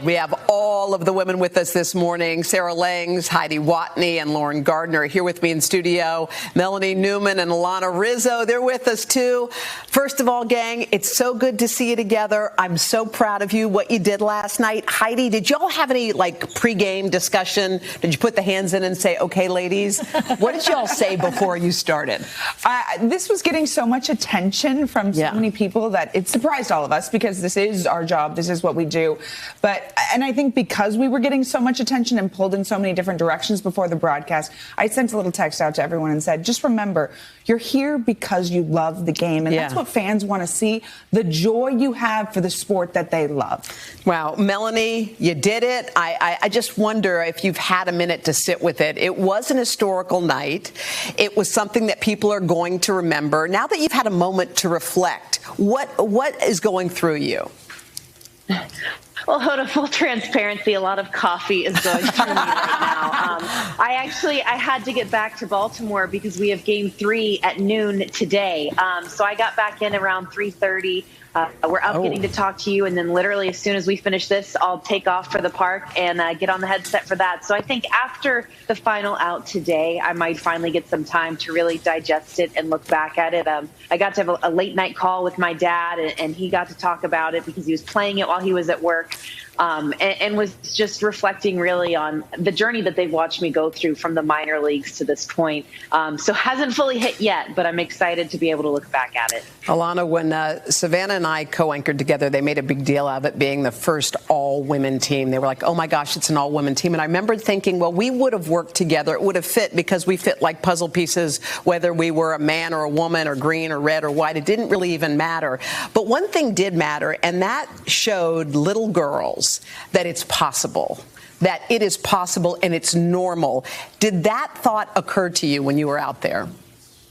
We have all of the women with us this morning. Sarah Langs, Heidi Watney, and Lauren Gardner are here with me in studio. Melanie, Newman, and Alanno, Rizzo, they're with us too. First of all, gang, it's so good to see you together. I'm so proud of you, what you did last night. Heidi, did y'all have any pregame discussion? Did you put the hands in and say, okay, ladies? What did y'all say before you started? This was getting so much attention from so many people that it surprised all of us, because this is our job. This is what we do. And I think because we were getting so much attention and pulled in so many different directions before the broadcast, I sent a little text out to everyone and said, just remember, you're here because you love the game. And that's what fans want to see, the joy you have for the sport that they love. Wow. Melanie, you did it. I just wonder if you've had a minute to sit with it. It was an historical night. It was something that people are going to remember. Now that you've had a moment to reflect, what is going through you? Well, Hoda, full transparency, a lot of coffee is going through me right now. I had to get back to Baltimore because we have game 3 at noon today. So I got back in around 3:30. We're up getting to talk to you, and then literally as soon as we finish this, I'll take off for the park and get on the headset for that. So I think after the final out today, I might finally get some time to really digest it and look back at it. I got to have a late night call with my dad, and he got to talk about it because he was playing it while he was at work. And was just reflecting really on the journey that they've watched me go through from the minor leagues to this point. So hasn't fully hit yet, but I'm excited to be able to look back at it. Alanno, when Savannah and I co-anchored together, they made a big deal of it being the first all-women team. They were like, oh my gosh, it's an all-women team. And I remember thinking, well, we would have worked together. It would have fit because we fit like puzzle pieces, whether we were a man or a woman or green or red or white. It didn't really even matter. But one thing did matter, and that showed little girls that it's possible, that it is possible and it's normal. Did that thought occur to you when you were out there?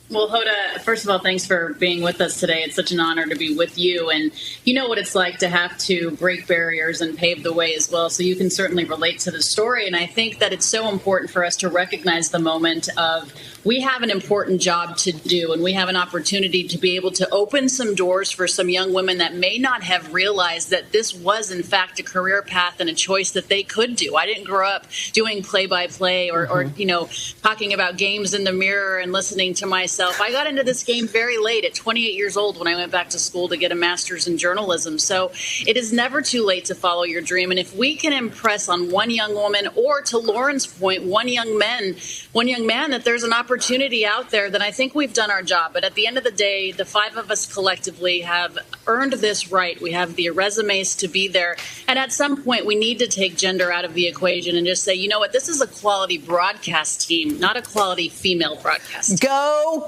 Well, Hoda, first of all, thanks for being with us today. It's such an honor to be with you. And you know what it's like to have to break barriers and pave the way as well. So you can certainly relate to the story. And I think that it's so important for us to recognize the moment of we have an important job to do, and we have an opportunity to be able to open some doors for some young women that may not have realized that this was, in fact, a career path and a choice that they could do. I didn't grow up doing play-by-play or talking about games in the mirror and listening to myself. I got into this game very late at 28 years old when I went back to school to get a master's in journalism. So it is never too late to follow your dream. And if we can impress on one young woman, or to Lauren's point, one young man that there's an opportunity out there, then I think we've done our job. But at the end of the day, the 5 of us collectively have earned this right. We have the resumes to be there. And at some point, we need to take gender out of the equation and just say, you know what, this is a quality broadcast team, not a quality female broadcast team. Go.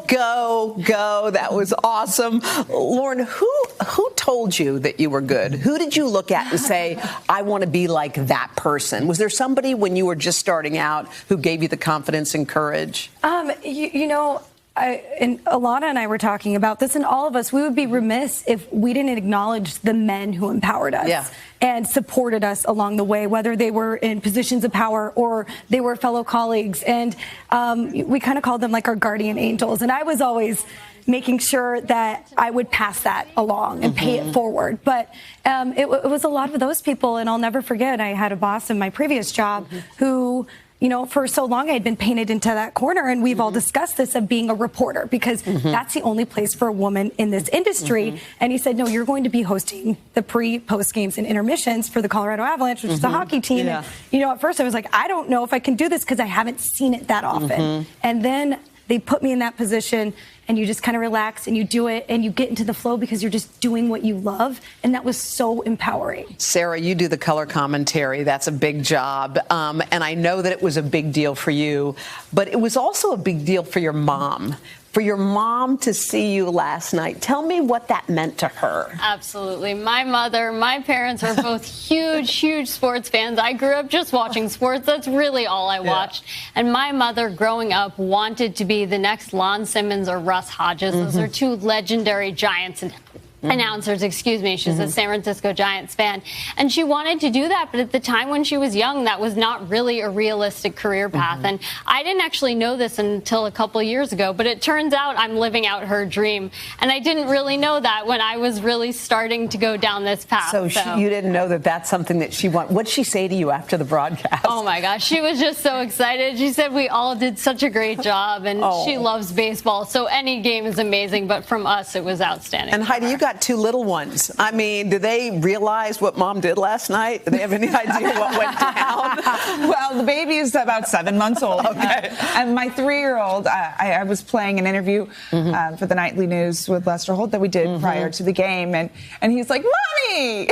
That was awesome. Lauren, who told you that you were good? Who did you look at and say, I want to be like that person? Was there somebody when you were just starting out who gave you the confidence and courage? And Alanno and I were talking about this, and all of us, we would be remiss if we didn't acknowledge the men who empowered us and supported us along the way, whether they were in positions of power or they were fellow colleagues. And we kind of called them like our guardian angels. And I was always making sure that I would pass that along and pay it forward. But it was a lot of those people, and I'll never forget, I had a boss in my previous job who, for so long I had been painted into that corner, and we've all discussed this of being a reporter, because that's the only place for a woman in this industry. And he said, no, you're going to be hosting the post games and intermissions for the Colorado Avalanche, which is a hockey team. And, at first I was like, I don't know if I can do this because I haven't seen it that often. And then they put me in that position, and you just kind of relax and you do it and you get into the flow because you're just doing what you love. And that was so empowering. Sarah, you do the color commentary. That's a big job. And I know that it was a big deal for you, but it was also a big deal for your mom. For your mom to see you last night. Tell me what that meant to her. Absolutely. My parents are both huge sports fans. I grew up just watching sports. That's really all I watched. And my mother, growing up, wanted to be the next Lon Simmons or Russ Hodges. Those are 2 legendary giants in announcers, excuse me. She's a San Francisco Giants fan. And she wanted to do that, but at the time when she was young, that was not really a realistic career path. And I didn't actually know this until a couple of years ago, but it turns out I'm living out her dream. And I didn't really know that when I was really starting to go down this path. So you didn't know that that's something that she wanted. What'd she say to you after the broadcast? Oh my gosh, she was just so excited. She said we all did such a great job, and she loves baseball. So any game is amazing, but from us, it was outstanding. And Heidi, you got 2 little ones. I mean, do they realize what Mom did last night? Do they have any idea what went down? Well, the baby is about 7 months old. Okay. And my 3-year-old, I was playing an interview for the Nightly News with Lester Holt that we did prior to the game, and he's like, Mommy!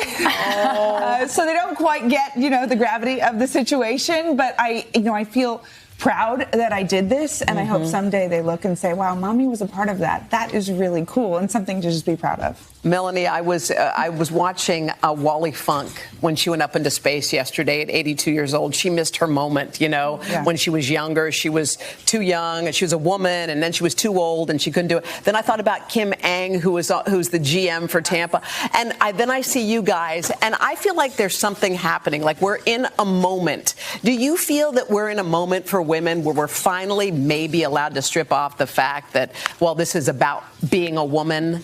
So they don't quite get, the gravity of the situation, but I feel proud that I did this, and I hope someday they look and say, wow, Mommy was a part of that. That is really cool and something to just be proud of. Melanie, I was watching Wally Funk when she went up into space yesterday at 82 years old. She missed her moment, when she was younger. She was too young, and she was a woman, and then she was too old, and she couldn't do it. Then I thought about Kim Ang, who's the GM for Tampa, and then I see you guys, and I feel like there's something happening, like we're in a moment. Do you feel that we're in a moment for women where we're finally maybe allowed to strip off the fact that, well, this is about being a woman?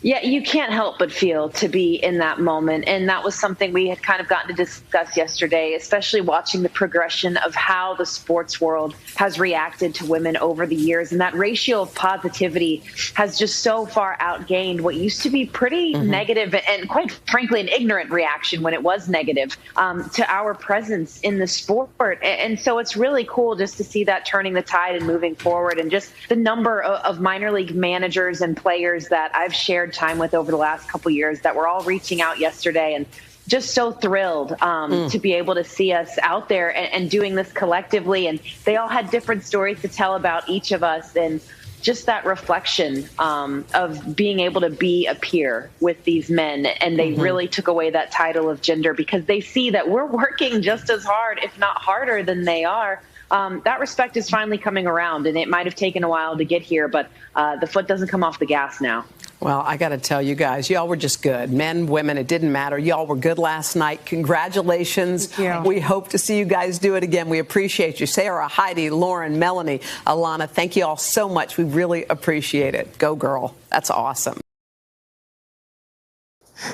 Yeah, you can't help but feel to be in that moment. And that was something we had kind of gotten to discuss yesterday, especially watching the progression of how the sports world has reacted to women over the years. And that ratio of positivity has just so far outgained what used to be pretty negative and quite frankly, an ignorant reaction when it was negative to our presence in the sport. And so it's really cool just to see that turning the tide and moving forward, and just the number of minor league managers and players that I've shared time with over the last couple years that were all reaching out yesterday, and just so thrilled to be able to see us out there and doing this collectively. And they all had different stories to tell about each of us, and just that reflection of being able to be a peer with these men. And they really took away that title of gender because they see that we're working just as hard, if not harder than they are. That respect is finally coming around, and it might have taken a while to get here, but the foot doesn't come off the gas now. Well, I got to tell you guys, y'all were just good. Men, women, it didn't matter. Y'all were good last night. Congratulations. Thank you. We hope to see you guys do it again. We appreciate you. Sarah, Heidi, Lauren, Melanie, Alanno, thank you all so much. We really appreciate it. Go, girl. That's awesome.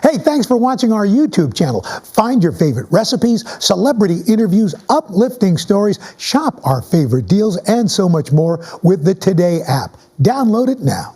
Hey, thanks for watching our YouTube channel. Find your favorite recipes, celebrity interviews, uplifting stories, shop our favorite deals, and so much more with the Today app. Download it now.